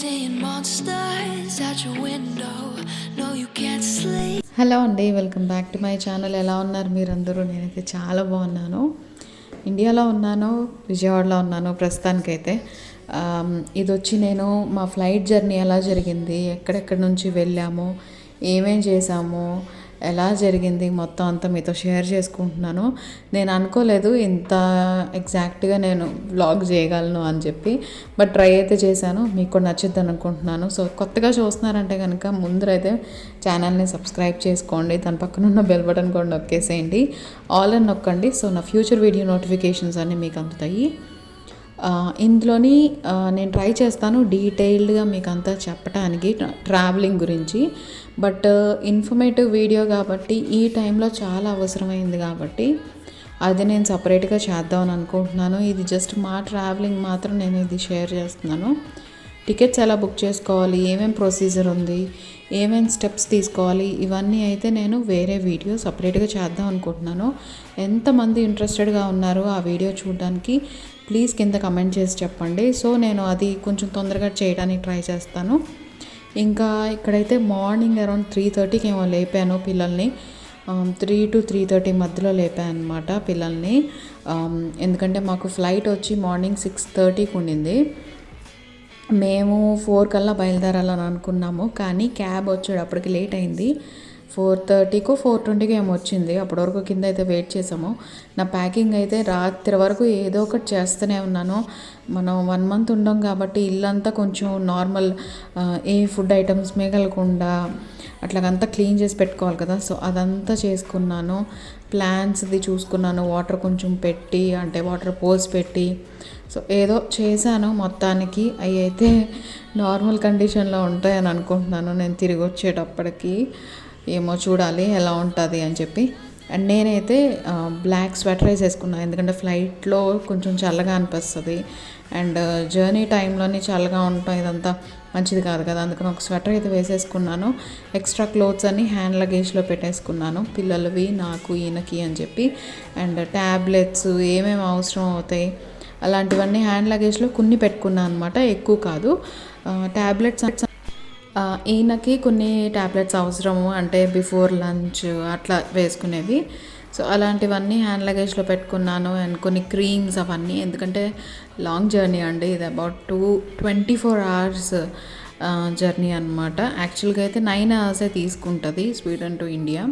seeing monsters at your window. No, you can't sleep. Hello అండి, welcome back to my channel. ఎలా ఉన్నారు మీరందరూ? నేనైతే చాలా బాగున్నాను. ఇండియాలో ఉన్నాను, విజయవాడలో ఉన్నాను ప్రస్తుతానికైతే. ఇది వచ్చి నేను మా ఫ్లైట్ జర్నీ ఎలా జరిగింది, ఎక్కడెక్కడి నుంచి వెళ్ళాము, ఏమేం చేసాము, ఎలా జరిగింది మొత్తం అంతా మీతో షేర్ చేసుకుంటున్నాను. నేను అనుకోలేదు ఇంత ఎగ్జాక్ట్గా నేను వ్లాగ్ చేయగలను అని చెప్పి, బట్ ట్రై అయితే చేశాను. మీకు కూడా నచ్చుద్ది అనుకుంటున్నాను. సో కొత్తగా చూస్తున్నారంటే కనుక ముందరైతే ఛానల్ని సబ్స్క్రైబ్ చేసుకోండి, దాని పక్కన ఉన్న బెల్ బటన్ కూడా నొక్కేసేయండి, ఆల్ అని నొక్కండి. సో నా ఫ్యూచర్ వీడియో నోటిఫికేషన్స్ అన్నీ మీకు అందుతాయి. ఇందులోని నేను ట్రై చేస్తాను డీటెయిల్డ్గా మీకు అంతా చెప్పడానికి ట్రావెలింగ్ గురించి. బట్ ఇన్ఫర్మేటివ్ వీడియో కాబట్టి ఈ టైంలో చాలా అవసరమైంది కాబట్టి అది నేను సపరేట్గా చేద్దామని అనుకుంటున్నాను. ఇది జస్ట్ మా ట్రావెలింగ్ మాత్రం నేను ఇది షేర్ చేస్తున్నాను. టికెట్స్ ఎలా బుక్ చేసుకోవాలి, ఏమేం ప్రొసీజర్ ఉంది, ఏమేం స్టెప్స్ తీసుకోవాలి, ఇవన్నీ అయితే నేను వేరే వీడియో సపరేట్గా చేద్దాం అనుకుంటున్నాను. ఎంతమంది ఇంట్రెస్టెడ్గా ఉన్నారు ఆ వీడియో చూడడానికి ప్లీజ్ కింద కమెంట్ చేసి చెప్పండి. సో నేను అది కొంచెం తొందరగా చేయడానికి ట్రై చేస్తాను. ఇంకా ఇక్కడైతే మార్నింగ్ అరౌండ్ 3:30కి ఏమో లేపాను పిల్లల్ని. 3 to 3:30 మధ్యలో లేపాను అనమాట పిల్లల్ని. ఎందుకంటే మాకు ఫ్లైట్ వచ్చి మార్నింగ్ 6:30కి ఉండింది. మేము 4 కల్లా బయలుదేరాలని అనుకున్నాము, కానీ క్యాబ్ వచ్చేటప్పటికి లేట్ అయింది. 4:30కో 4:20కో ఏమో వచ్చింది. అప్పటి వరకు కింద అయితే వెయిట్ చేసాము. నా ప్యాకింగ్ అయితే రాత్రి వరకు ఏదో ఒకటి చేస్తూనే ఉన్నాను. మనం 1 month ఉండం కాబట్టి ఇల్లంతా కొంచెం నార్మల్, ఏ ఫుడ్ ఐటమ్స్ మిగలకుండా అట్లాగంతా క్లీన్ చేసి పెట్టుకోవాలి కదా. సో అదంతా చేసుకున్నాను. ప్లాంట్స్ది చూసుకున్నాను, వాటర్ కొంచెం పెట్టి, అంటే వాటర్ పోసి పెట్టి, సో ఏదో చేశాను మొత్తానికి. అవి అయితే నార్మల్ కండిషన్లో ఉంటాయని అనుకుంటున్నాను. నేను తిరిగి వచ్చేటప్పటికి ఏమో చూడాలి ఎలా ఉంటుంది అని చెప్పి. అండ్ నేనైతే బ్లాక్ స్వెటర్ వేసుకున్నాను, ఎందుకంటే ఫ్లైట్లో కొంచెం చల్లగా అనిపిస్తుంది. అండ్ జర్నీ టైంలోని చల్లగా ఉంటాం, ఇదంతా మంచిది కాదు కదా. అందుకని ఒక స్వెటర్ అయితే వేసేసుకున్నాను. ఎక్స్ట్రా క్లోత్స్ అన్ని హ్యాండ్ లగేజ్లో పెట్టేసుకున్నాను, పిల్లలవి, నాకు, ఈయనకి అని చెప్పి. అండ్ ట్యాబ్లెట్స్ ఏమేమి అవసరం అవుతాయి అలాంటివన్నీ హ్యాండ్ లగేజ్లో కొన్ని పెట్టుకున్నాను అనమాట, ఎక్కువ కాదు. ట్యాబ్లెట్స్ ఈయనకి కొన్ని ట్యాబ్లెట్స్ అవసరము, అంటే బిఫోర్ లంచ్ అట్లా వేసుకునేవి. సో అలాంటివన్నీ హ్యాండ్ లగేజ్లో పెట్టుకున్నాను. అండ్ కొన్ని క్రీమ్స్ అవన్నీ, ఎందుకంటే లాంగ్ జర్నీ అండి, ఇది అబౌట్ 24 hours జర్నీ అనమాట. యాక్చువల్గా అయితే 9 hours తీసుకుంటుంది స్వీడన్ టు ఇండియా.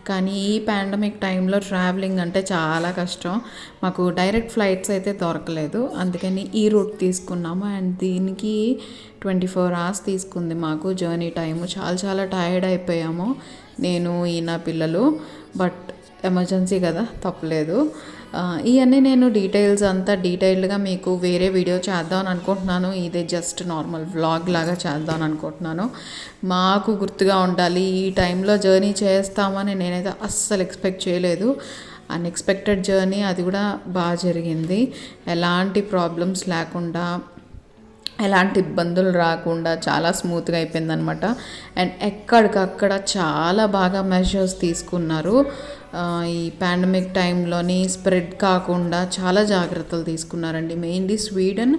కానీ ఈ పాండమిక్ టైంలో ట్రావెలింగ్ అంటే చాలా కష్టం. మాకు డైరెక్ట్ ఫ్లైట్స్ అయితే దొరకలేదు, అందుకని ఈ రూట్ తీసుకున్నాము. అండ్ దీనికి 24 hours తీసుకుంది మాకు జర్నీ టైము. చాలా టైర్డ్ అయిపోయాము, నేను, ఈయన, పిల్లలు. బట్ ఎమర్జెన్సీ కదా, తప్పలేదు. ఇవన్నీ నేను డీటెయిల్స్ అంతా డీటెయిల్డ్గా మీకు వేరే వీడియో చేద్దామని అనుకుంటున్నాను. ఇదే జస్ట్ నార్మల్ వ్లాగ్ లాగా చేద్దామని అనుకుంటున్నాను. మాకు గుర్తుగా ఉండాలి, ఈ టైంలో జర్నీ చేస్తామని నేనైతే అస్సలు ఎక్స్పెక్ట్ చేయలేదు. అన్ఎక్స్పెక్టెడ్ జర్నీ, అది కూడా బాగా జరిగింది. ఎలాంటి ప్రాబ్లమ్స్ లేకుండా, ఎలాంటి ఇబ్బందులు రాకుండా చాలా స్మూత్గా అయిపోయిందనమాట. అండ్ ఎక్కడికక్కడ చాలా బాగా మెజర్స్ తీసుకున్నారు. ఈ పాండమిక్ టైంలోని స్ప్రెడ్ కాకుండా చాలా జాగ్రత్తలు తీసుకున్నారండి, మెయిన్లీ స్వీడన్,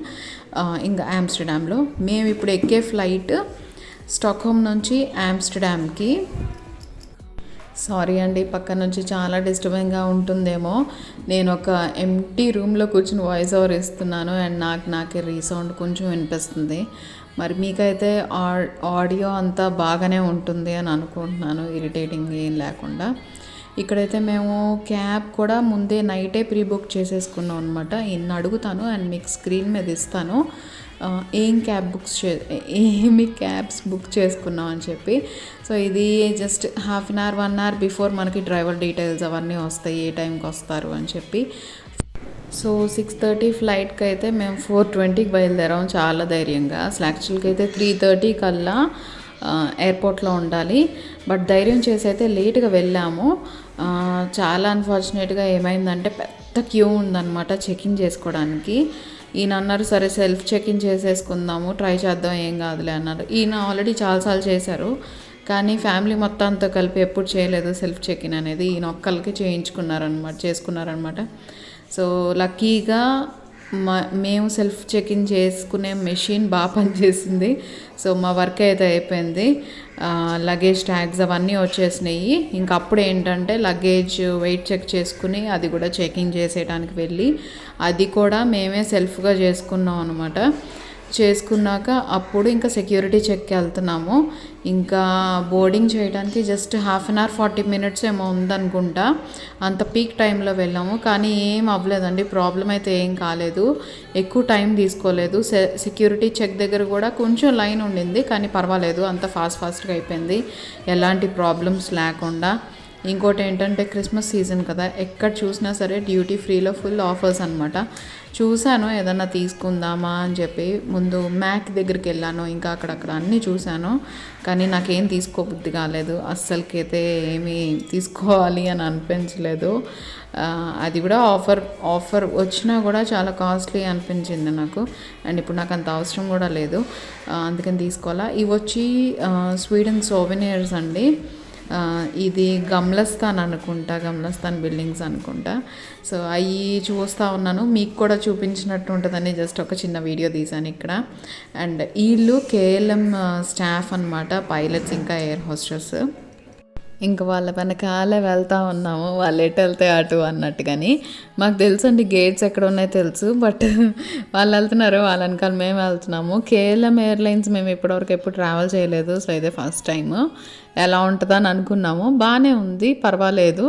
ఇంకా ఆమ్స్టర్డామ్లో. మేము ఇప్పుడు ఎక్కే ఫ్లైట్ స్టాక్హోమ్ నుంచి ఆమ్స్టర్డామ్కి. సారీ అండి, పక్క నుంచి చాలా డిస్టర్బింగ్గా ఉంటుందేమో. నేను ఒక ఎంటీ రూమ్లో కూర్చుని వాయిస్ ఓవర్ ఇస్తున్నాను, అండ్ నాకే రీసౌండ్ కొంచెం వినిపిస్తుంది. మరి మీకైతే ఆడియో అంతా బాగానే ఉంటుంది అని అనుకుంటున్నాను, ఇరిటేటింగ్ ఏం లేకుండా. ఇక్కడైతే మేము క్యాబ్ కూడా ముందే నైటే ప్రీ బుక్ చేసేసుకున్నాం అనమాట. ఇన్ని అడుగుతాను అండ్ మీకు స్క్రీన్ మీద ఇస్తాను ఏమి క్యాబ్స్ బుక్ చేసుకున్నాం అని చెప్పి. సో ఇది జస్ట్ 1/2 hour 1 hour బిఫోర్ మనకి డ్రైవర్ డీటెయిల్స్ అవన్నీ వస్తాయి, ఏ టైంకి వస్తారు అని చెప్పి. సో 6:30 ఫ్లైట్కి అయితే మేము 4:20కి బయలుదేరాం చాలా ధైర్యంగా. అసలు యాక్చువల్గా అయితే 3:30 కల్లా ఎయిర్పోర్ట్లో ఉండాలి, బట్ ధైర్యం చేసి అయితే లేట్గా వెళ్ళాము. చాలా అన్ఫార్చునేట్గా ఏమైందంటే పెద్ద క్యూ ఉందన్నమాట చెకింగ్ చేసుకోవడానికి. ఈయన అన్నారు సరే సెల్ఫ్ చెకింగ్ చేసేసుకుందాము, ట్రై చేద్దాం, ఏం కాదులే అన్నారు. ఈయన ఆల్రెడీ చాలాసార్లు చేశారు, కానీ ఫ్యామిలీ మొత్తంతో కలిపి ఎప్పుడు చేయలేదు సెల్ఫ్ చెకిన్ అనేది. ఈయన ఒక్కరికి చేసుకున్నారనమాట. సో లక్కీగా మేము సెల్ఫ్ చెక్ ఇన్ చేసుకునే మెషిన్ బాగా పనిచేసింది. సో మా వర్క్ అయితే అయిపోయింది. లగేజ్ ట్యాగ్స్ అవన్నీ వచ్చేసినాయి. ఇంకా అప్పుడు ఏంటంటే లగేజ్ వెయిట్ చెక్ చేసుకుని అది కూడా చెకింగ్ చేసేయడానికి వెళ్ళి అది కూడా మేమే సెల్ఫ్గా చేసుకున్నాం అనమాట. చేసుకున్నాక అప్పుడు ఇంకా సెక్యూరిటీ చెక్కి వెళ్తున్నాము. ఇంకా బోర్డింగ్ చేయడానికి జస్ట్ 1/2 అవర్ 40 మినిట్స్ ఏమో ఉందనుకుంటా. అంత పీక్ టైంలో వెళ్ళాము, కానీ ఏం అవ్వలేదండి, ప్రాబ్లం అయితే ఏం కాలేదు, ఎక్కువ టైం తీసుకోలేదు. సెక్యూరిటీ చెక్ దగ్గర కూడా కొంచెం లైన్ ఉండింది, కానీ పర్వాలేదు, అంత ఫాస్ట్గా అయిపోయింది, ఎలాంటి ప్రాబ్లమ్స్ లేకుండా. ఇంకోటి ఏంటంటే క్రిస్మస్ సీజన్ కదా, ఎక్కడ చూసినా సరే డ్యూటీ ఫ్రీలో ఫుల్ ఆఫర్స్ అనమాట. చూశాను ఏదన్నా తీసుకుందామా అని చెప్పి, ముందు మ్యాక్ దగ్గరికి వెళ్ళాను, ఇంకా అక్కడక్కడ అన్నీ చూశాను, కానీ నాకేం తీసుకోబుద్ధి కాలేదు, అస్సలకైతే ఏమీ తీసుకోవాలి అని అనిపించలేదు. అది కూడా ఆఫర్ వచ్చినా కూడా చాలా కాస్ట్లీ అనిపించింది నాకు, అండ్ ఇప్పుడు నాకు అంత అవసరం కూడా లేదు, అందుకని తీసుకోవాలా. ఇవి వచ్చి స్వీడన్ సోవెనియర్స్ అండి. ఇది గమ్లస్థాన్ బిల్డింగ్స్ అనుకుంటా. సో అవి చూస్తూ ఉన్నాను, మీకు కూడా చూపించినట్టు ఉంటుందని జస్ట్ ఒక చిన్న వీడియో తీశాను ఇక్కడ. అండ్ వీళ్ళు కేఎల్ఎం స్టాఫ్ అనమాట, పైలట్స్ ఇంకా ఎయిర్ హోస్టెస్. ఇంక వాళ్ళ వెనకాల వెళ్తూ ఉన్నాము, వాళ్ళు ఎటు వెళ్తే అటు అన్నట్టుగాని. మాకు తెలుసు అండి గేట్స్ ఎక్కడ ఉన్నాయో తెలుసు, బట్ వాళ్ళు వెళ్తున్నారు, వాళ్ళ వెనకాల మేము వెళ్తున్నాము. కేఎల్ఎం ఎయిర్లైన్స్ మేము ఎప్పుడు ట్రావెల్ చేయలేదు, సో ఇదే ఫస్ట్ టైం. ఎలా ఉంటుందని అనుకున్నాము, బాగానే ఉంది, పర్వాలేదు.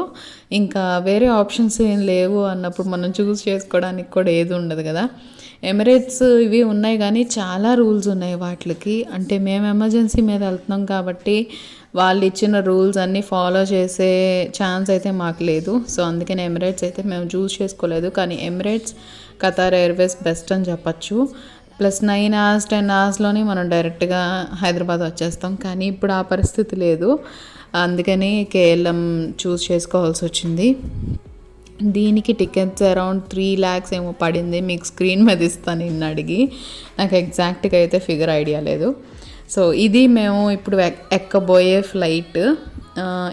ఇంకా వేరే ఆప్షన్స్ ఏం లేవు అన్నప్పుడు మనం చూస్ చేసుకోవడానికి కూడా ఏది ఉండదు కదా. ఎమిరేట్స్ ఇవి ఉన్నాయి, కానీ చాలా రూల్స్ ఉన్నాయి వాటికి. అంటే మేము ఎమర్జెన్సీ మీద వెళ్తున్నాం కాబట్టి వాళ్ళు ఇచ్చిన రూల్స్ అన్నీ ఫాలో చేసే ఛాన్స్ అయితే మాకు లేదు. సో అందుకని ఎమిరేట్స్ అయితే మేము చూస్ చేసుకోలేదు, కానీ ఎమిరేట్స్, ఖతార్ ఎయిర్వేస్ బెస్ట్ అని చెప్పచ్చు. ప్లస్ 9 hours 10 hours మనం డైరెక్ట్గా హైదరాబాద్ వచ్చేస్తాం, కానీ ఇప్పుడు ఆ పరిస్థితి లేదు, అందుకని కేఎల్ఎం చూస్ చేసుకోవాల్సి వచ్చింది. దీనికి టికెట్స్ అరౌండ్ 3 lakhs ఏమో పడింది, మీకు స్క్రీన్ మీద ఇస్తాను నిన్న అడిగి, నాకు ఎగ్జాక్ట్గా అయితే ఫిగర్ ఐడియా లేదు. సో ఇది మేము ఇప్పుడు ఎక్కబోయే ఫ్లైట్.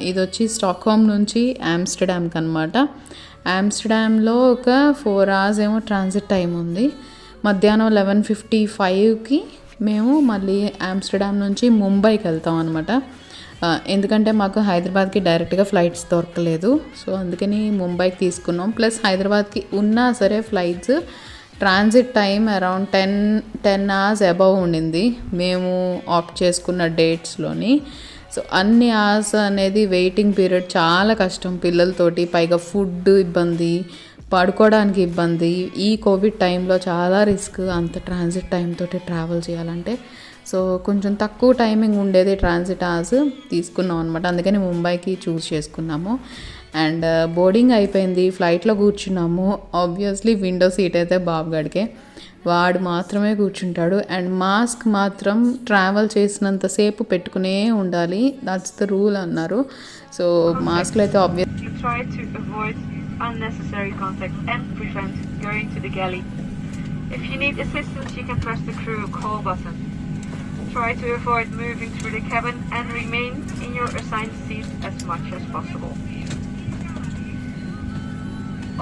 ఇది వచ్చి స్టాక్హోమ్ నుంచి ఆమ్స్టర్డామ్కి అనమాట. ఆమ్స్టర్డామ్లో ఒక 4 hours ఏమో ట్రాన్సిట్ టైం ఉంది. మధ్యాహ్నం 11:55కి మేము మళ్ళీ ఆమ్స్టర్డామ్ నుంచి ముంబైకి వెళ్తాం అనమాట. ఎందుకంటే మాకు హైదరాబాద్కి డైరెక్ట్గా ఫ్లైట్స్ దొరకలేదు, సో అందుకని ముంబైకి తీసుకున్నాం. ప్లస్ హైదరాబాద్కి ఉన్నా సరే flights transit time around 10 hours above ఉండింది మేము ఆప్ట్ చేసుకున్న డేట్స్లోని. సో అన్ని అవర్స్ అనేది వెయిటింగ్ పీరియడ్, చాలా కష్టం పిల్లలతోటి, పైగా ఫుడ్ ఇబ్బంది, పడుకోవడానికి ఇబ్బంది. ఈ కోవిడ్ టైంలో చాలా రిస్క్ అంత ట్రాన్సిట్ టైం తోటి ట్రావెల్ చేయాలంటే. సో కొంచెం తక్కువ టైమింగ్ ఉండేది ట్రాన్సిట్ అవర్స్ తీసుకున్నాం అనమాట, అందుకని ముంబైకి చూస్ చేసుకున్నాము. అండ్ బోర్డింగ్ అయిపోయింది, ఫ్లైట్లో కూర్చున్నాము. ఆబ్వియస్లీ విండో సీట్ అయితే బాబుగాడికే, వాడు మాత్రమే కూర్చుంటాడు. అండ్ మాస్క్ మాత్రం ట్రావెల్ చేసినంతసేపు పెట్టుకునే ఉండాలి, దట్స్ ద రూల్ అన్నారు. సో మాస్క్లు అయితే unnecessary contact and prevent going to the galley. If you need assistance, you can press the crew call button. Try to avoid moving through the cabin and remain in your assigned seat as much as possible.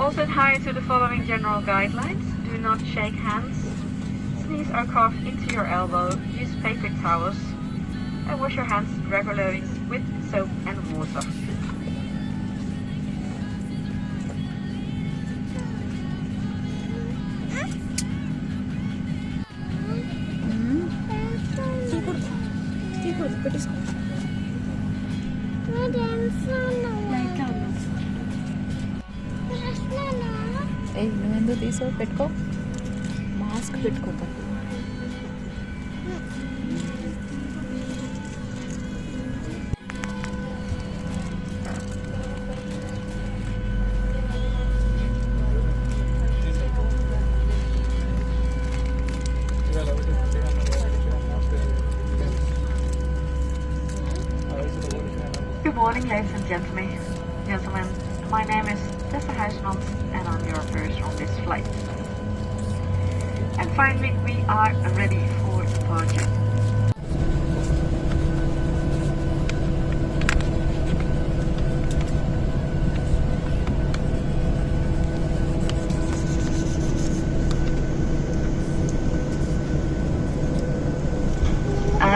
Also adhere to the following general guidelines. Do not shake hands, sneeze or cough into your elbow, use paper towels, and wash your hands regularly with soap and water. నువ్వెందుకు తీసో పెట్టుకో, mask పెట్టుకోక. Good morning, ladies and gentlemen. My name is Tessa Huismans and I'm your purser on this flight. And finally, we are ready for departure.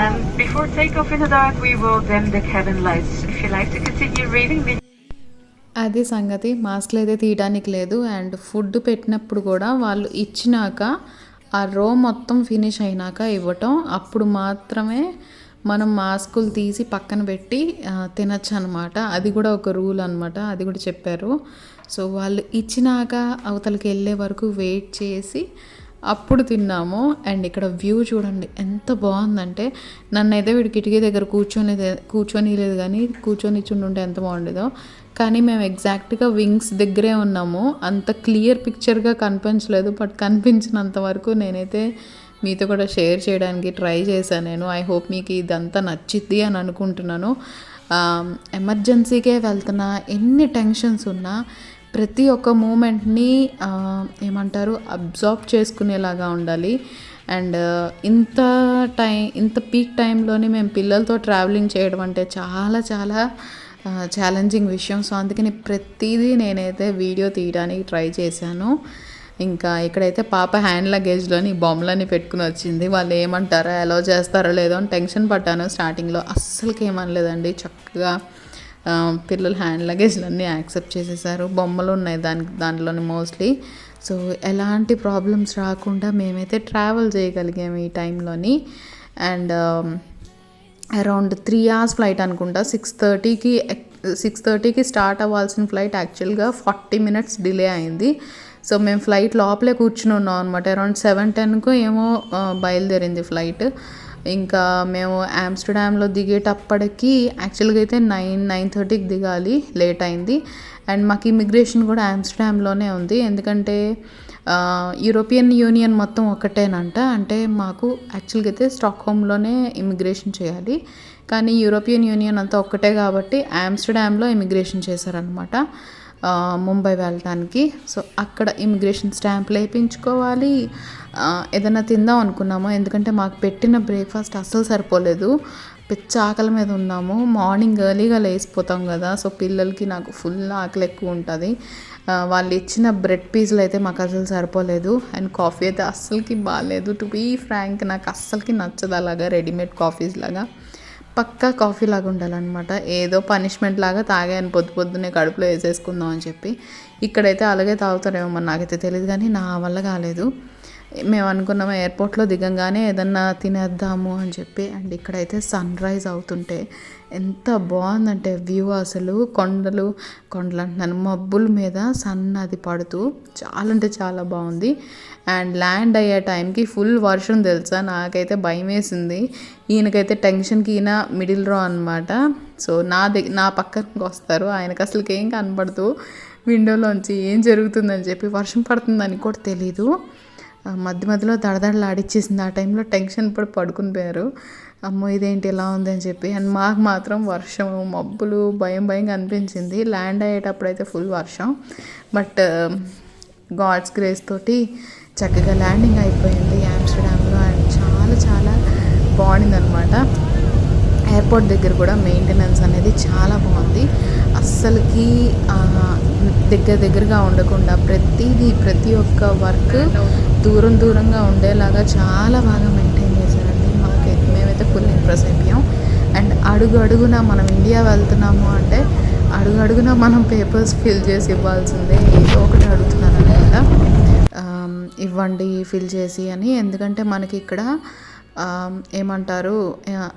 And before takeoff in the dark, we will dim the cabin lights. If you like to continue reading the అది సంగతి. మాస్క్లు అయితే తీయడానికి లేదు. And food పెట్టినప్పుడు కూడా వాళ్ళు ఇచ్చినాక ఆ రో మొత్తం ఫినిష్ అయినాక ఇవ్వటం, అప్పుడు మాత్రమే మనం మాస్కులు తీసి పక్కన పెట్టి తినచ్చు అనమాట. అది కూడా ఒక రూల్ అనమాట, అది కూడా చెప్పారు. సో వాళ్ళు ఇచ్చినాక అవతలకి వెళ్ళే వరకు వెయిట్ చేసి అప్పుడు తిన్నాము. అండ్ ఇక్కడ వ్యూ చూడండి ఎంత బాగుందంటే, నన్నైతే వీడు కిటికీ దగ్గర కూర్చొని లేదు కానీ కూర్చొని ఉంటే ఎంత బాగుండేదో. కానీ మేము ఎగ్జాక్ట్గా వింగ్స్ దగ్గరే ఉన్నాము. అంత క్లియర్ పిక్చర్గా కనిపించలేదు, బట్ కనిపించినంత వరకు నేనైతే మీతో కూడా షేర్ చేయడానికి ట్రై చేశాను నేను. ఐ హోప్ మీకు ఇదంతా నచ్చిద్ది అని అనుకుంటున్నాను. ఎమర్జెన్సీకే వెళ్తున్నా, ఎన్ని టెన్షన్స్ ఉన్నా ప్రతి ఒక్క మూమెంట్ని ఏమంటారు అబ్జార్బ్ చేసుకునేలాగా ఉండాలి. అండ్ ఇంత పీక్ టైంలోనే మేము పిల్లలతో ట్రావెలింగ్ చేయడం అంటే చాలా చాలా ఛాలెంజింగ్ విషయం. సో అందుకని ప్రతిదీ నేనైతే వీడియో తీయడానికి ట్రై చేశాను. ఇంకా ఇక్కడైతే పాప హ్యాండ్ లగేజ్లోని బొమ్మలన్నీ పెట్టుకుని వచ్చింది. వాళ్ళు ఏమంటారో అలౌ చేస్తారో లేదో అని టెన్షన్ పడ్డాను స్టార్టింగ్లో. అస్సలకి ఏమనలేదండి, చక్కగా పిల్లలు హ్యాండ్ లగేజ్లన్నీ యాక్సెప్ట్ చేసేసారు. బొమ్మలు ఉన్నాయి దాంట్లోని మోస్ట్లీ. సో ఎలాంటి ప్రాబ్లమ్స్ రాకుండా మేమైతే ట్రావెల్ చేయగలిగాము ఈ టైంలోని. అండ్ అరౌండ్ 3 hours ఫ్లైట్ అనుకుంటా. 6:30కి స్టార్ట్ అవ్వాల్సిన ఫ్లైట్ యాక్చువల్గా 40 minutes డిలే అయింది. సో మేము ఫ్లైట్ లోపలే కూర్చుని ఉన్నాం అనమాట. అరౌండ్ 7:10కు ఏమో బయలుదేరింది ఫ్లైట్. ఇంకా మేము ఆమ్స్టర్డామ్లో దిగేటప్పటికి యాక్చువల్గా అయితే 9:30కి దిగాలి, లేట్ అయింది. అండ్ మాకు ఇమిగ్రేషన్ కూడా ఆమ్స్టర్డామ్లోనే ఉంది, ఎందుకంటే యూరోపియన్ యూనియన్ మొత్తం ఒకటేనంట. అంటే మాకు యాక్చువల్గా అయితే స్టాక్హోమ్లోనే ఇమిగ్రేషన్ చేయాలి, కానీ యూరోపియన్ యూనియన్ అంతా ఒక్కటే కాబట్టి ఆమ్స్టర్డామ్లో ఇమిగ్రేషన్ చేశారనమాట ముంబై వెళ్ళటానికి. సో అక్కడ ఇమిగ్రేషన్ స్టాంపులు వేయించుకోవాలి. ఏదైనా తిందాం అనుకున్నాము, ఎందుకంటే మాకు పెట్టిన బ్రేక్ఫాస్ట్ అస్సలు సరిపోలేదు. పిచ్చ ఆకలి మీద ఉన్నాము. మార్నింగ్ ఎర్లీగా లేచిపోతాం కదా, సో పిల్లలకి నాకు ఫుల్ ఆకలి ఎక్కువ ఉంటుంది. వాళ్ళు ఇచ్చిన బ్రెడ్ పీసులు అయితే మాకు అసలు సరిపోలేదు. అండ్ కాఫీ అయితే అస్సలకి బాగాలేదు. టు బీ ఫ్రాంక్ నాకు అస్సలకి నచ్చదు అలాగా రెడీమేడ్ కాఫీస్ లాగా. పక్కా కాఫీ లాగా ఉండాలన్నమాట. ఏదో పనిష్మెంట్ లాగా తాగాను పొద్దున్నే కడుపులో వేసేసుకుందాం అని చెప్పి. ఇక్కడైతే అలాగే తాగుతారేమో మరి నాకైతే తెలియదు, కానీ నా వల్ల కాలేదు. మేము అనుకున్నాము ఎయిర్పోర్ట్లో దిగంగానే ఏదన్నా తినేద్దాము అని చెప్పి. అండ్ ఇక్కడైతే సన్ రైజ్ అవుతుంటే ఎంత బాగుందంటే వ్యూ, అసలు కొండలు అంటున్నాను, మబ్బుల మీద సన్ అది పడుతూ చాలా అంటే చాలా బాగుంది. అండ్ ల్యాండ్ అయ్యే టైంకి ఫుల్ వర్షం తెలుసా, నాకైతే భయం వేసింది. ఈయనకైతే టెన్షన్కి ఈయన మిడిల్ రో అనమాట. సో నా పక్కనకి వస్తారు, ఆయనకు అసలుకి ఏం కనపడుతూ విండోలోంచి ఏం జరుగుతుందని చెప్పి. వర్షం పడుతుందని కూడా తెలీదు. మధ్యలో దడదడలాడిచ్చేసింది. ఆ టైంలో టెన్షన్ పడుకుని పోయారు. అమ్మో ఇదేంటి ఇలా ఉందని చెప్పి. అండ్ మాకు మాత్రం వర్షం, మబ్బులు భయంగా అనిపించింది. ల్యాండ్ అయ్యేటప్పుడు అయితే ఫుల్ వర్షం, బట్ గాడ్స్ గ్రేస్ తోటి చక్కగా ల్యాండింగ్ అయిపోయింది ఆమ్స్టర్డామ్లో. అండ్ చాలా చాలా బాగుండిందనమాట. ఎయిర్పోర్ట్ దగ్గర కూడా మెయింటెనెన్స్ అనేది చాలా బాగుంది. అస్సలకి దగ్గరగా ఉండకుండా ప్రతి ఒక్క వర్క్ దూరంగా ఉండేలాగా చాలా బాగా మెయింటైన్ చేశారండి. మేమైతే ఫుల్ ఇంప్రెస్ అయిపోయాం. అండ్ అడుగున మనం ఇండియా వెళ్తున్నాము అంటే అడుగున మనం పేపర్స్ ఫిల్ చేసి ఇవ్వాల్సిందే. ఏదో ఒకటి అడుగుతున్నారు అనమాట, ఇవ్వండి ఫిల్ చేసి అని. ఎందుకంటే మనకి ఇక్కడ ఏమంటారు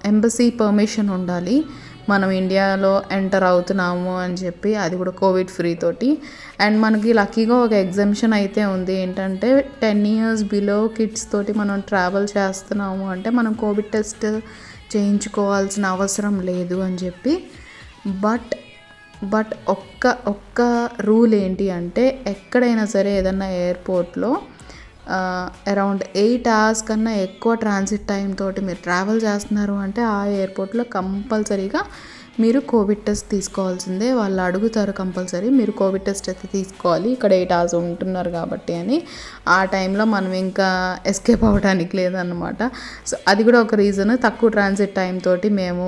ఎంబసీ పర్మిషన్ ఉండాలి మనం ఇండియాలో ఎంటర్ అవుతున్నాము అని చెప్పి, అది కూడా కోవిడ్ ఫ్రీ తోటి. అండ్ మనకి లక్కీగా ఒక ఎగ్జామ్షన్ అయితే ఉంది, ఏంటంటే 10 years బిలో కిడ్స్ తోటి మనం ట్రావెల్ చేస్తున్నాము అంటే మనం కోవిడ్ టెస్ట్ చేయించుకోవాల్సిన అవసరం లేదు అని చెప్పి. బట్ ఒక్క రూల్ ఏంటి అంటే, ఎక్కడైనా సరే ఏదన్నా ఎయిర్పోర్ట్లో అరౌండ్ 8 hours కన్నా ఎక్కువ ట్రాన్సిట్ టైం తోటి మీరు ట్రావెల్ చేస్తున్నారు అంటే ఆ ఎయిర్పోర్ట్లో కంపల్సరీగా మీరు కోవిడ్ టెస్ట్ తీసుకోవాల్సిందే. వాళ్ళు అడుగుతారు కంపల్సరీ మీరు కోవిడ్ టెస్ట్ అయితే తీసుకోవాలి, ఇక్కడ 8 hours ఉంటున్నారు కాబట్టి అని. ఆ టైంలో మనం ఇంకా ఎస్కేప్ అవ్వడానికి లేదన్నమాట. సో అది కూడా ఒక రీజన్. తక్కువ ట్రాన్సిట్ టైం తోటి మేము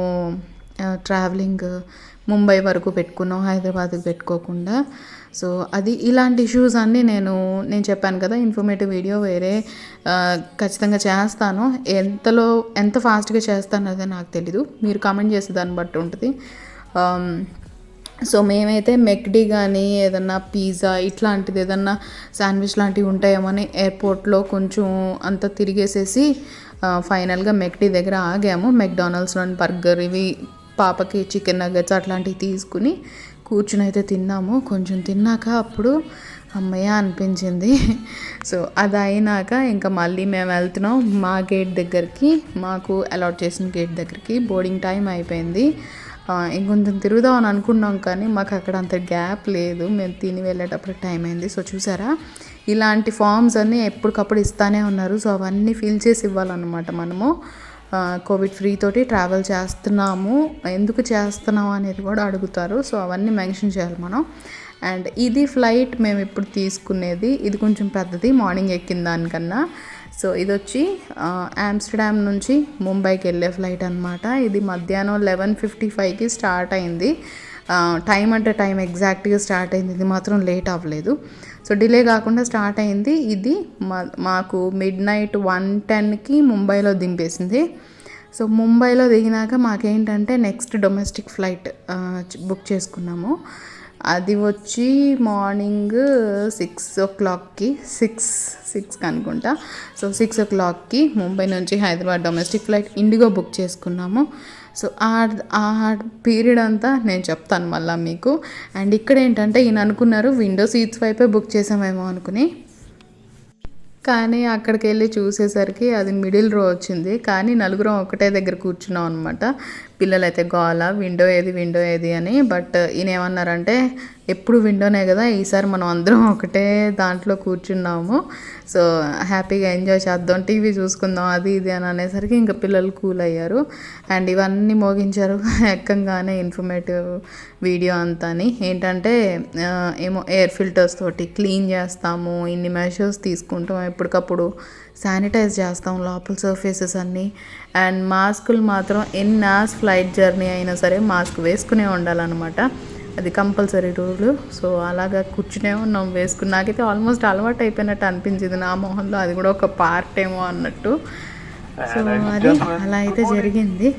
ట్రావెలింగ్ ముంబై వరకు పెట్టుకున్నాం, హైదరాబాద్కి పెట్టుకోకుండా. సో అది ఇలాంటి ఇష్యూస్ అన్నీ నేను చెప్పాను కదా, ఇన్ఫర్మేటివ్ వీడియో వేరే ఖచ్చితంగా చేస్తాను. ఎంత ఫాస్ట్గా చేస్తాను అదే నాకు తెలీదు, మీరు కామెంట్ చేసే దాన్ని బట్టి ఉంటుంది. సో మేమైతే మెక్డీ కానీ ఏదన్నా పిజ్జా ఇట్లాంటిది ఏదన్నా శాండ్విచ్ లాంటివి ఉంటాయేమని ఎయిర్పోర్ట్లో కొంచెం అంతా తిరిగేసేసి ఫైనల్గా మెక్డీ దగ్గర ఆగాము. మెక్డానల్డ్స్లోని బర్గర్ ఇవి పాపకి చికెన్ నగ్గెట్స్ అట్లాంటివి తీసుకుని కూర్చుని అయితే తిన్నాము. కొంచెం తిన్నాక అప్పుడు అమ్మయ్య అనిపించింది. సో అది అయినాక ఇంకా మళ్ళీ మేము వెళ్తున్నాం మా గేట్ దగ్గరికి, మాకు అలాట్ చేసిన గేట్ దగ్గరికి. బోర్డింగ్ టైం అయిపోయింది. ఇంకొంచెం తిరుగుదాం అని అనుకున్నాం కానీ మాకు అక్కడ అంత గ్యాప్ లేదు, మేము తిని వెళ్ళేటప్పుడు టైం అయింది. సో చూసారా, ఇలాంటి ఫామ్స్ అన్నీ ఎప్పటికప్పుడు ఇస్తానే ఉన్నారు. సో అవన్నీ ఫిల్ చేసి ఇవ్వాలన్నమాట మనము. కోవిడ్ ఫ్రీ తోటి ట్రావెల్ చేస్తున్నాము, ఎందుకు చేస్తున్నాము అనేది కూడా అడుగుతారు. సో అవన్నీ మెన్షన్ చేయాలి మనం. అండ్ ఇది ఫ్లైట్ మేము ఇప్పుడు తీసుకునేది, ఇది కొంచెం పెద్దది మార్నింగ్ ఎక్కిన దానికన్నా. సో ఇది వచ్చి ఆమ్స్టర్డామ్ నుంచి ముంబైకి వెళ్ళే ఫ్లైట్ అనమాట. ఇది మధ్యాహ్నం 11:55కి స్టార్ట్ అయింది. టైం అంటే టైం ఎగ్జాక్ట్గా స్టార్ట్ అయింది, ఇది మాత్రం లేట్ అవ్వలేదు. సో డిలే కాకుండా స్టార్ట్ అయింది. ఇది మాకు మిడ్నైట్ 1:10కి ముంబైలో దింపేసింది. సో ముంబైలో దిగినాక మాకేంటంటే నెక్స్ట్ డొమెస్టిక్ ఫ్లైట్ బుక్ చేసుకున్నాము. అది వచ్చి మార్నింగ్ 6 o'clockకి 6 అనుకుంటా. సో 6 o'clockకి ముంబై నుంచి Hyderabad domestic flight IndiGo book చేసుకున్నాము. సో ఆ పీరియడ్ అంతా నేను చెప్తాను మళ్ళీ మీకు. అండ్ ఇక్కడ ఏంటంటే ఈయన అనుకున్నారు విండో సీట్స్ వైపే బుక్ చేసామేమో అనుకుని, కానీ అక్కడికి వెళ్ళి చూసేసరికి అది మిడిల్ రో వచ్చింది. కానీ నలుగురం ఒకటే దగ్గర కూర్చున్నాం అనమాట. పిల్లలైతే గోల విండో ఏది అని. బట్ ఈయన ఏమన్నారంటే ఎప్పుడు విండోనే కదా, ఈసారి మనం అందరం ఒకటే దాంట్లో కూర్చున్నాము. సో హ్యాపీగా ఎంజాయ్ చేద్దాం, టీవీ చూసుకుందాం అది ఇది అని అనేసరికి ఇంకా పిల్లలు కూల్ అయ్యారు. అండ్ ఇవన్నీ మోగించారు ఎక్కంగానే ఇన్ఫర్మేటివ్ వీడియో అంతా అని. ఏంటంటే ఏమో ఎయిర్ ఫిల్టర్స్ తోటి క్లీన్ చేస్తాము, ఇన్ని మెషర్స్ తీసుకుంటాం, ఎప్పటికప్పుడు శానిటైజ్ చేస్తాం లోపల సర్ఫేసెస్ అన్నీ. అండ్ మాస్కులు మాత్రం ఎన్ని అవర్స్ ఫ్లైట్ జర్నీ అయినా సరే మాస్క్ వేసుకునే ఉండాలన్నమాట, అది కంపల్సరీ రూల్. సో అలాగా కూర్చునే ఉన్నాం వేసుకుని. నాకైతే ఆల్మోస్ట్ అలవాటు అయిపోయినట్టు అనిపించింది నా మొహంలో, అది కూడా ఒక పార్ట్ ఏమో అన్నట్టు. సో అది అలా అయితే జరిగింది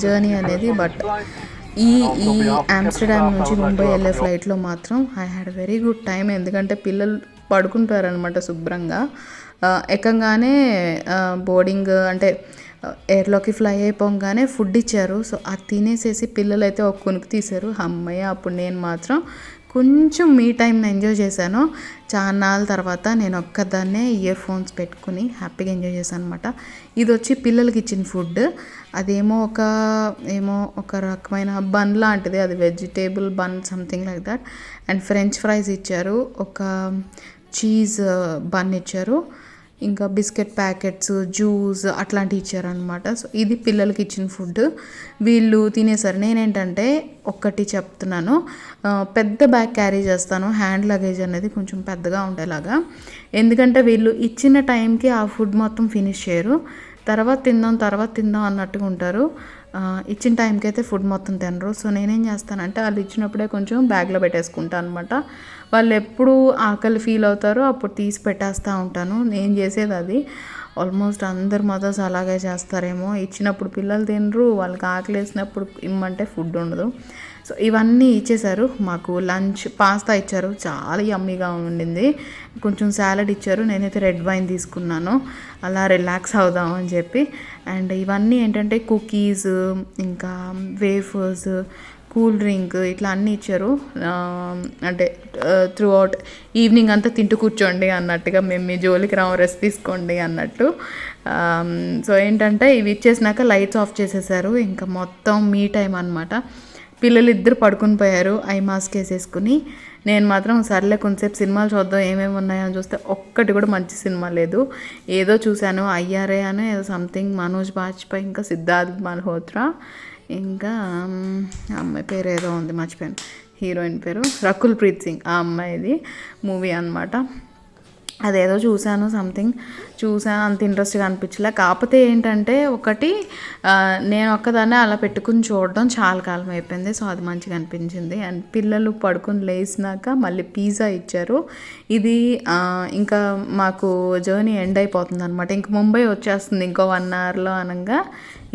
జర్నీ అనేది. బట్ ఈ ఆమ్స్టర్డామ్ నుంచి ముంబై వెళ్ళే ఫ్లైట్లో మాత్రం I had very good time. ఎందుకంటే పిల్లలు పడుకుంటారనమాట శుభ్రంగా. ఎక్కగానే బోర్డింగ్ అంటే ఎయిర్లోకి ఫ్లై అయిపోగానే ఫుడ్ ఇచ్చారు. సో అది తినేసేసి పిల్లలు అయితే ఒక కునుకు తీశారు. అమ్మయ్య, అప్పుడు నేను మాత్రం కొంచెం మీ టైంని ఎంజాయ్ చేశాను. చాన్నాళ్ళ తర్వాత నేను ఒక్కదాన్నే ఇయర్ ఫోన్స్ పెట్టుకుని హ్యాపీగా ఎంజాయ్ చేశాను అనమాట. ఇది వచ్చి పిల్లలకి ఇచ్చిన ఫుడ్, అదేమో ఒక రకమైన బన్ లాంటిది, అది vegetable bun something like that. And French fries ఇచ్చారు, ఒక చీజ్ బన్ ఇచ్చారు, ఇంకా బిస్కెట్ ప్యాకెట్స్, జ్యూస్ అట్లాంటివి ఇచ్చారనమాట. సో ఇది పిల్లలకి ఇచ్చిన ఫుడ్. వీళ్ళు తినేసారు. నేనేంటంటే ఒక్కటి చెప్తున్నాను, పెద్ద బ్యాగ్ క్యారీ చేస్తాను, హ్యాండ్ లగేజ్ అనేది కొంచెం పెద్దగా ఉండేలాగా. ఎందుకంటే వీళ్ళు ఇచ్చిన టైంకి ఆ ఫుడ్ మొత్తం ఫినిష్ చేయరు, తర్వాత తిందాం అన్నట్టుగా ఉంటారు. ఇచ్చిన టైంకి అయితే ఫుడ్ మొత్తం తినరు. సో నేనేం చేస్తానంటే వాళ్ళు ఇచ్చినప్పుడే కొంచెం బ్యాగ్లో పెట్టేసుకుంటాను అనమాట. వాళ్ళు ఎప్పుడు ఆకలి ఫీల్ అవుతారో అప్పుడు తీసి పెట్టేస్తూ ఉంటాను. నేను చేసేది అది. ఆల్మోస్ట్ అందరు మదర్స్ అలాగే చేస్తారేమో, ఇచ్చినప్పుడు పిల్లలు తినరు, వాళ్ళకి ఆకలి వేసినప్పుడు ఇమ్మంటే ఫుడ్ ఉండదు. సో ఇవన్నీ ఇచ్చేశారు. మాకు లంచ్ పాస్తా ఇచ్చారు, చాలా యమ్మీగా ఉండింది. కొంచెం సాలడ్ ఇచ్చారు, నేనైతే రెడ్ వైన్ తీసుకున్నాను అలా రిలాక్స్ అవుదాం అని చెప్పి. అండ్ ఇవన్నీ ఏంటంటే కుకీస్, ఇంకా వేఫర్స్, కూల్ డ్రింక్ ఇట్లా అన్నీ ఇచ్చారు. అంటే త్రూ అవుట్ ఈవినింగ్ అంతా తింటూ కూర్చోండి అన్నట్టుగా, మేము మీ జోలికి రాము, రెస్ట్ తీసుకోండి అన్నట్టు. సో ఏంటంటే ఇవి ఇచ్చేసినాక లైట్స్ ఆఫ్ చేసేసారు. ఇంకా మొత్తం మీ టైం అనమాట. పిల్లలు ఇద్దరు పడుకుని పోయారు ఐ మాస్క్ వేసేసుకుని. నేను మాత్రం సర్లే కొంచెంసేపు సినిమాలు చూద్దాం ఏమేమి ఉన్నాయో అని చూస్తే ఒక్కటి కూడా మంచి సినిమా లేదు. ఏదో చూశాను, అయ్యారే అని ఏదో సంథింగ్, మనోజ్ బాజ్పేయి ఇంకా సిద్ధార్థ్ మల్హోత్రా, ఇంకా అమ్మాయి పేరు ఏదో ఉంది మర్చిపోయాను, హీరోయిన్ పేరు రకుల్ ప్రీత్ సింగ్, ఆ అమ్మాయిది మూవీ అనమాట. అదేదో చూశాను, అంత ఇంట్రెస్ట్గా అనిపించలే. కాకపోతే ఏంటంటే ఒకటి, నేను ఒక్కదాన్నే అలా పెట్టుకుని చూడడం చాలా కాలం అయిపోయింది. సో అది మంచిగా అనిపించింది. అండ్ పిల్లలు పడుకుని లేచినాక మళ్ళీ పిజ్జా ఇచ్చారు. ఇది ఇంకా మాకు జర్నీ ఎండ్ అయిపోతుంది అనమాట. ఇంక ముంబై వచ్చేస్తుంది ఇంకో 1 అవర్లో అనగా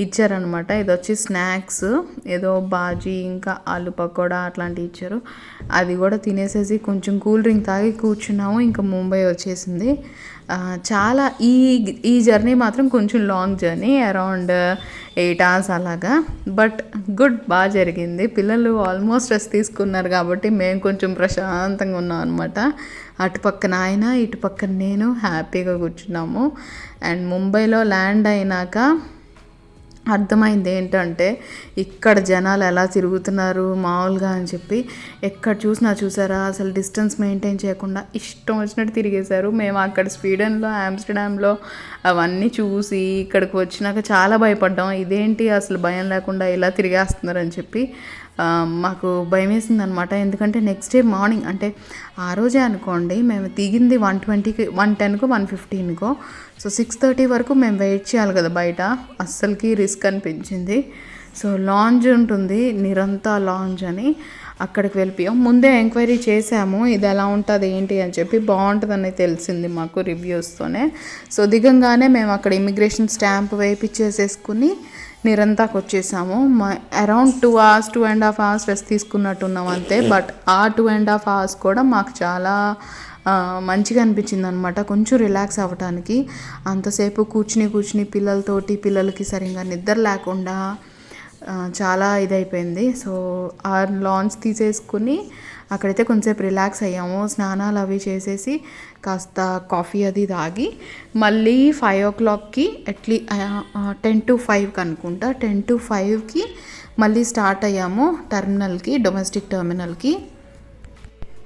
ఇచ్చారనమాట. ఇది వచ్చి స్నాక్స్, ఏదో బాజీ ఇంకా ఆలు పకోడా అట్లాంటివి ఇచ్చారు. అది కూడా తినేసేసి కొంచెం కూల్ డ్రింక్ తాగి కూర్చున్నాము. ఇంకా ముంబై వచ్చేసింది. చాలా ఈ జర్నీ మాత్రం కొంచెం లాంగ్ జర్నీ, అరౌండ్ 8 అవర్స్ అలాగా. బట్ బాగా జరిగింది. పిల్లలు ఆల్మోస్ట్ రెస్ట్ తీసుకున్నారు కాబట్టి మేము కొంచెం ప్రశాంతంగా ఉన్నాం అనమాట. అటుపక్కన ఆయన, ఇటుపక్కన నేను హ్యాపీగా కూర్చున్నాము. అండ్ ముంబైలో ల్యాండ్ అయినాక అర్థమైంది ఏంటంటే ఇక్కడ జనాలు ఎలా తిరుగుతున్నారు మామూలుగా అని చెప్పి. ఎక్కడ చూసారా అసలు డిస్టెన్స్ మెయింటైన్ చేయకుండా ఇష్టం వచ్చినట్టు తిరిగేశారు. మేము అక్కడ స్వీడన్లో, ఆమ్స్టర్డామ్లో అవన్నీ చూసి ఇక్కడికి వచ్చినాక చాలా భయపడ్డాం. ఇదేంటి అసలు భయం లేకుండా ఇలా తిరిగేస్తున్నారని చెప్పి మాకు భయం వేసింది అనమాట. ఎందుకంటే నెక్స్ట్ డే మార్నింగ్, అంటే ఆ రోజే అనుకోండి మేము దిగింది 1:20కి, 1:10కో 1:15కో. సో 6:30 వరకు మేము వెయిట్ చేయాలి కదా బయట. అస్సలకి రిస్క్ అనిపించింది. సో లాంజ్ ఉంటుంది, నిరంతా లాంజ్ అని, అక్కడికి వెళ్ళిపోయాం. ముందే ఎంక్వైరీ చేసాము ఇది ఎలా ఉంటుంది ఏంటి అని చెప్పి. బాగుంటుందని తెలిసింది మాకు రివ్యూస్తోనే. సో దిగంగానే మేము అక్కడ ఇమిగ్రేషన్ స్టాంప్ వేయించేసేసుకుని నిరంతాకు వచ్చేసాము. అరౌండ్ 2 hours, 2.5 hours రెస్ట్ తీసుకున్నట్టున్నాం అంతే. బట్ ఆ 2.5 hours కూడా మాకు చాలా మంచిగా అనిపించింది అనమాట. కొంచెం రిలాక్స్ అవ్వటానికి. అంతసేపు కూర్చుని పిల్లలకి సరిగ్గా నిద్ర లేకుండా చాలా ఇదైపోయింది. సో ఆ లాంచ్ తీసేసుకుని అక్కడైతే కొంచెంసేపు రిలాక్స్ అయ్యాము. స్నానాలు అవి చేసేసి కాస్త కాఫీ అది తాగి మళ్ళీ 5 o'clockకి 10 to 5 అనుకుంటా, 10 to 5కి మళ్ళీ స్టార్ట్ అయ్యాము టెర్మినల్కి, డొమెస్టిక్ టెర్మినల్కి.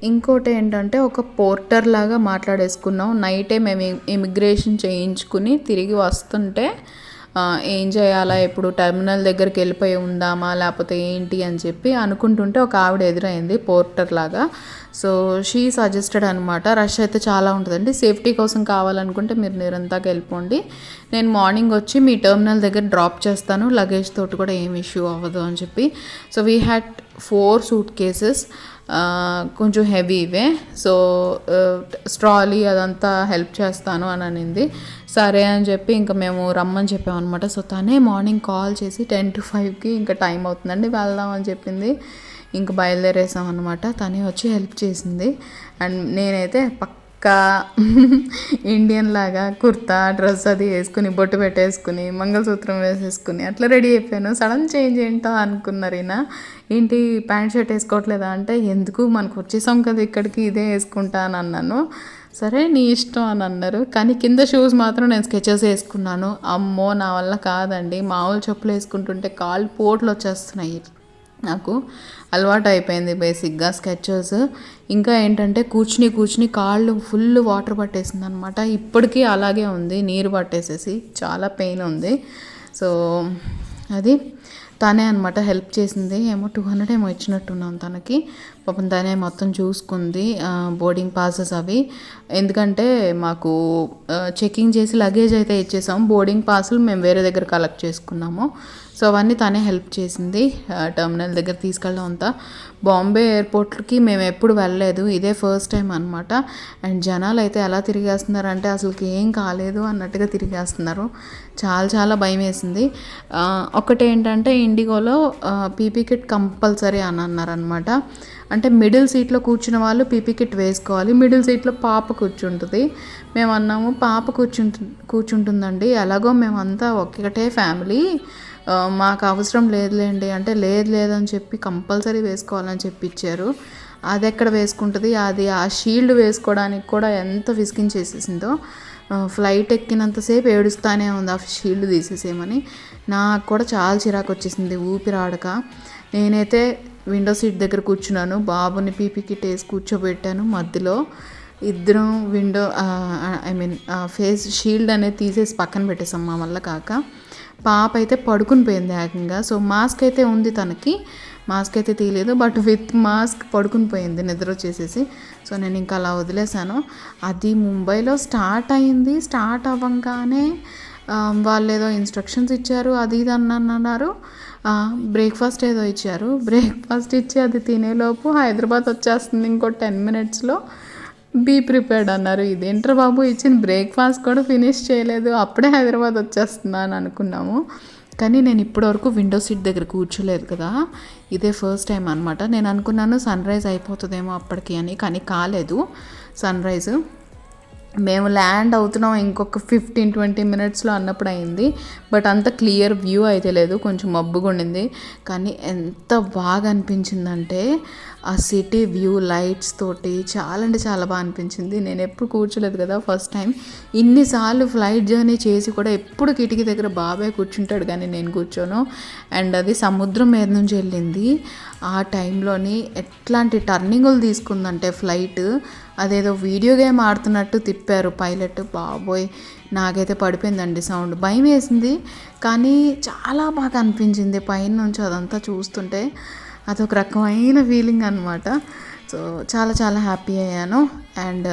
ఇంకోటి ఏంటంటే ఒక పోర్టర్ లాగా మాట్లాడేసుకున్నాం. నైటే మేము ఇమిగ్రేషన్ చేయించుకుని తిరిగి వస్తుంటే ఏం చేయాలా, ఇప్పుడు టెర్మినల్ దగ్గరికి వెళ్ళిపోయి ఉందామా లేకపోతే ఏంటి అని చెప్పి అనుకుంటుంటే ఒక ఆవిడ ఎదురైంది పోర్టర్ లాగా. సో షీ సజెస్టెడ్ అనమాట, రష్ అయితే చాలా ఉంటుందండి, సేఫ్టీ కోసం కావాలనుకుంటే మీరు నిరంతరంగా వెళ్ళిపోండి, నేను మార్నింగ్ వచ్చి మీ టెర్మినల్ దగ్గర డ్రాప్ చేస్తాను, లగేజ్ తోటి కూడా ఏం ఇష్యూ అవ్వదు అని చెప్పి. సో వీ హ్యాడ్ 4 suitcases, కొంచెం హెవీ ఇవే. సో స్ట్రాలీ అదంతా హెల్ప్ చేస్తాను అని అనింది. సరే అని చెప్పి ఇంకా మేము రమ్మని చెప్పామన్నమాట. సో తనే మార్నింగ్ కాల్ చేసి 10 to 5కి ఇంకా టైం అవుతుందండి వెళ్దాం అని చెప్పింది. ఇంక బయలుదేరేసాం అనమాట. తనే వచ్చి హెల్ప్ చేసింది. అండ్ నేనైతే పక్కా ఇండియన్ లాగా కుర్తా డ్రెస్ అది వేసుకుని బొట్టు పెట్టేసుకుని మంగళసూత్రం వేసేసుకుని అట్లా రెడీ అయిపోయాను. సడన్ చేంజ్ ఏంటో అనుకున్నారు ఈయన, ఏంటి ప్యాంట్ షర్ట్ వేసుకోవట్లేదా అంటే, ఎందుకు మనకు వచ్చేసాం కదా ఇక్కడికి ఇదే వేసుకుంటా అని అన్నాను. సరే నీ ఇష్టం అని అన్నారు. కానీ కింద షూస్ మాత్రం నేను స్కెచెస్ వేసుకున్నాను. అమ్మో నా వల్ల కాదండి, మామూలు చెప్పులు వేసుకుంటుంటే కాళ్ళు పోట్లు వచ్చేస్తున్నాయి. నాకు అలవాటు అయిపోయింది బేసిక్గా స్కెచెస్. ఇంకా ఏంటంటే కూర్చుని కాళ్ళు ఫుల్ వాటర్ పట్టేసింది అనమాట. ఇప్పటికీ అలాగే ఉంది, నీరు పట్టేసేసి చాలా పెయిన్ ఉంది. సో అది తనే అనమాట హెల్ప్ చేసింది. ఏమో 200 ఏమో ఇచ్చినట్టున్నాం తనకి. పాపం తనే మొత్తం చూసుకుంది బోర్డింగ్ పాసెస్ అవి. ఎందుకంటే మాకు చెకింగ్ చేసి లగేజ్ అయితే ఇచ్చేసాం, బోర్డింగ్ పాసులు మేము వేరే దగ్గర కలెక్ట్ చేసుకున్నాము. సో అవన్నీ తనే హెల్ప్ చేసింది టెర్మినల్ దగ్గర తీసుకెళ్ళడం అంతా. బాంబే ఎయిర్పోర్ట్కి మేము ఎప్పుడు వెళ్ళలేదు, ఇదే ఫస్ట్ టైం అనమాట. అండ్ జనాలు అయితే ఎలా తిరిగేస్తున్నారంటే అసలుకి ఏం కాలేదు అన్నట్టుగా తిరిగేస్తున్నారు. చాలా భయం వేసింది. ఒకటేంటంటే ఇండిగోలో పీపీ కిట్ కంపల్సరీ అని అన్నారనమాట. అంటే మిడిల్ సీట్లో కూర్చున్న వాళ్ళు పీపీ కిట్ వేసుకోవాలి, మిడిల్ సీట్లో పాప కూర్చుంటుంది. మేము అన్నాము పాప కూర్చుంటుందండి, ఎలాగో మేమంతా ఒకటే ఫ్యామిలీ, మాకు అవసరం లేదులేండి అంటే, లేదని చెప్పి కంపల్సరీ వేసుకోవాలని చెప్పి ఇచ్చారు. అది ఎక్కడ వేసుకుంటుంది, అది ఆ షీల్డ్ వేసుకోవడానికి కూడా ఎంత విసిగించేసేసిందో. ఫ్లైట్ ఎక్కినంతసేపు ఏడుస్తానే ఉంది ఆ షీల్డ్ తీసేసేయమని. నాకు కూడా చాలా చిరాకు వచ్చేసింది ఊపిరాడక. నేనైతే విండో సీట్ దగ్గర కూర్చున్నాను, బాబుని పీపీ కిట్ వేసి కూర్చోబెట్టాను మధ్యలో. ఇద్దరం ఫేస్ షీల్డ్ అనేది తీసేసి పక్కన పెట్టేసాం మా వల్ల కాక. పాప అయితే పడుకుని పోయింది ఏకంగా. సో మాస్క్ అయితే ఉంది తనకి, మాస్క్ అయితే తీయలేదు, బట్ విత్ మాస్క్ పడుకుని పోయింది నిద్ర వచ్చేసేసి. సో నేను ఇంకా అలా వదిలేశాను. అది ముంబైలో స్టార్ట్ అయింది. స్టార్ట్ అవ్వగానే వాళ్ళు ఏదో ఇన్స్ట్రక్షన్స్ ఇచ్చారు, అది ఇది అన్నారు. బ్రేక్ఫాస్ట్ ఏదో ఇచ్చారు. బ్రేక్ఫాస్ట్ ఇచ్చి అది తినేలోపు హైదరాబాద్ వచ్చేస్తుంది ఇంకో 10 minutesలో, బీ ప్రిపేర్డ్ అన్నారు. ఇదేంట్రా బాబు, ఇచ్చిన బ్రేక్ఫాస్ట్ కూడా ఫినిష్ చేయలేదు, అప్పుడే హైదరాబాద్ వచ్చేస్తుందా అని అనుకున్నాము. కానీ నేను ఇప్పటివరకు విండో సీట్ దగ్గర కూర్చోలేదు కదా, ఇదే ఫస్ట్ టైం అనమాట. నేను అనుకున్నాను సన్ రైజ్ అయిపోతుందేమో అప్పటికి అని, కానీ కాలేదు సన్ రైజ్. మేము ల్యాండ్ అవుతున్నాం ఇంకొక 15-20 minutesలో అన్నప్పుడు అయింది. బట్ అంత క్లియర్ వ్యూ అయితే లేదు, కొంచెం మబ్బుగా ఉండింది. కానీ ఎంత బాగా అనిపించిందంటే ఆ సిటీ వ్యూ లైట్స్ తోటి చాలా అంటే చాలా బాగా అనిపించింది. నేను ఎప్పుడు కూర్చోలేదు కదా, ఫస్ట్ టైం. ఇన్నిసార్లు ఫ్లైట్ జర్నీ చేసి కూడా ఎప్పుడు కిటికీ దగ్గర బాబాయ్ కూర్చుంటాడు కానీ నేను కూర్చోను. అండ్ అది సముద్రం మీద నుంచి వెళ్ళింది. ఆ టైంలోని ఎట్లాంటి టర్నింగులు తీసుకుందంటే ఫ్లైట్, అదేదో వీడియో గేమ్ ఆడుతున్నట్టు తిప్పారు పైలట్. బాబోయ్, నాకైతే పడిపోయిందండి సౌండ్, భయం వేసింది. కానీ చాలా బాగా అనిపించింది పైన నుంచి అదంతా చూస్తుంటే. అదొక రకమైన ఫీలింగ్ అనమాట. సో చాలా చాలా హ్యాపీ అయ్యాను. అండ్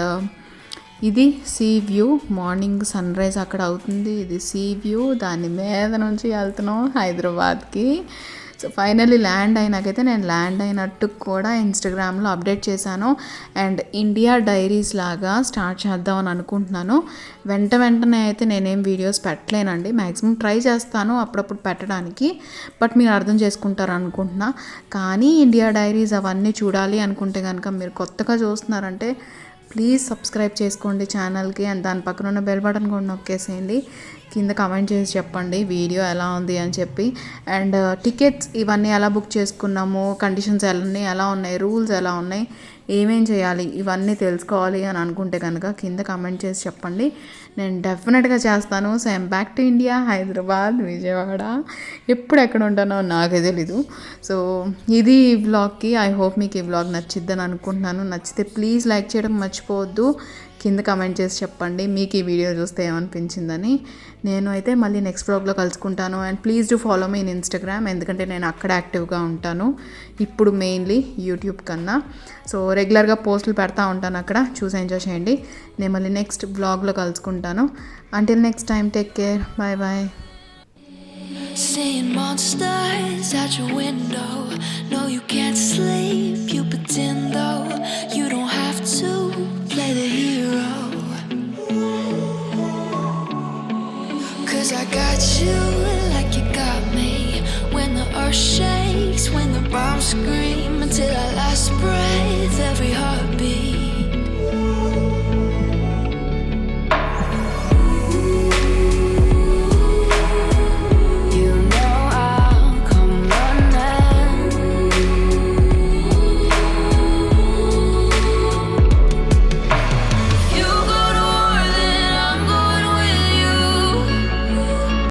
ఇది sea view, morning sunrise అక్కడ అవుతుంది. ఇది సీ వ్యూ, దాని మీద నుంచి వెళ్తున్నాం హైదరాబాద్కి. సో ఫైనల్లీ ల్యాండ్ అయినాకైతే నేను ల్యాండ్ అయినట్టు కూడా ఇన్స్టాగ్రామ్లో అప్డేట్ చేశాను. అండ్ ఇండియా డైరీస్ లాగా స్టార్ట్ చేద్దామని అనుకుంటున్నాను. వెంటనే అయితే నేనేం వీడియోస్ పెట్టలేనండి, మ్యాక్సిమం ట్రై చేస్తాను అప్పుడప్పుడు పెట్టడానికి, బట్ మీరు అర్థం చేసుకుంటారు అనుకుంటున్నా. కానీ ఇండియా డైరీస్ అవన్నీ చూడాలి అనుకుంటే కనుక, మీరు కొత్తగా చూస్తున్నారంటే ప్లీజ్ సబ్స్క్రైబ్ చేసుకోండి ఛానల్కి. అండ్ దాని పక్కన ఉన్న బెల్ బటన్ కూడా నొక్కేసేయండి. కింద కామెంట్ చేసి చెప్పండి వీడియో ఎలా ఉంది అని చెప్పి. అండ్ టికెట్స్ ఇవన్నీ ఎలా బుక్ చేసుకున్నాము, కండిషన్స్ ఎలా ఉన్నాయి, రూల్స్ ఎలా ఉన్నాయి, ఏమేం చేయాలి, ఇవన్నీ తెలుసుకోవాలి అని అనుకుంటే కనుక కింద కామెంట్ చేసి చెప్పండి. నేను డెఫినెట్గా చేస్తాను. So I'm back to India, Hyderabad, Vijayawada. ఎప్పుడు ఎక్కడ ఉంటానో నాకే తెలీదు. సో ఇది ఈ వ్లాగ్కి. ఐ హోప్ మీకు ఈ వ్లాగ్ నచ్చిద్దని అనుకుంటున్నాను. నచ్చితే ప్లీజ్ లైక్ చేయడం మర్చిపోవద్దు. కింద కామెంట్ చేసి చెప్పండి మీకు ఈ వీడియో చూస్తే ఏమనిపించిందని. నేను అయితే మళ్ళీ నెక్స్ట్ వ్లాగ్లో కలుసుకుంటాను. And please do follow me in Instagram, ఎందుకంటే నేను అక్కడ యాక్టివ్గా ఉంటాను ఇప్పుడు, మెయిన్లీ యూట్యూబ్ కన్నా. సో రెగ్యులర్గా పోస్టులు పెడతా ఉంటాను అక్కడ, చూసి ఎంజాయ్ చేయండి. నేను మళ్ళీ నెక్స్ట్ వ్లాగ్లో కలుసుకుంటాను. Until next time, take care, bye bye. Seeing monsters out your window. No, you can't sleep, you pretend though. You don't have to play the hero. 'Cause I got you like you got me. When the earth shakes, when the bombs scream, until our last breath, every heart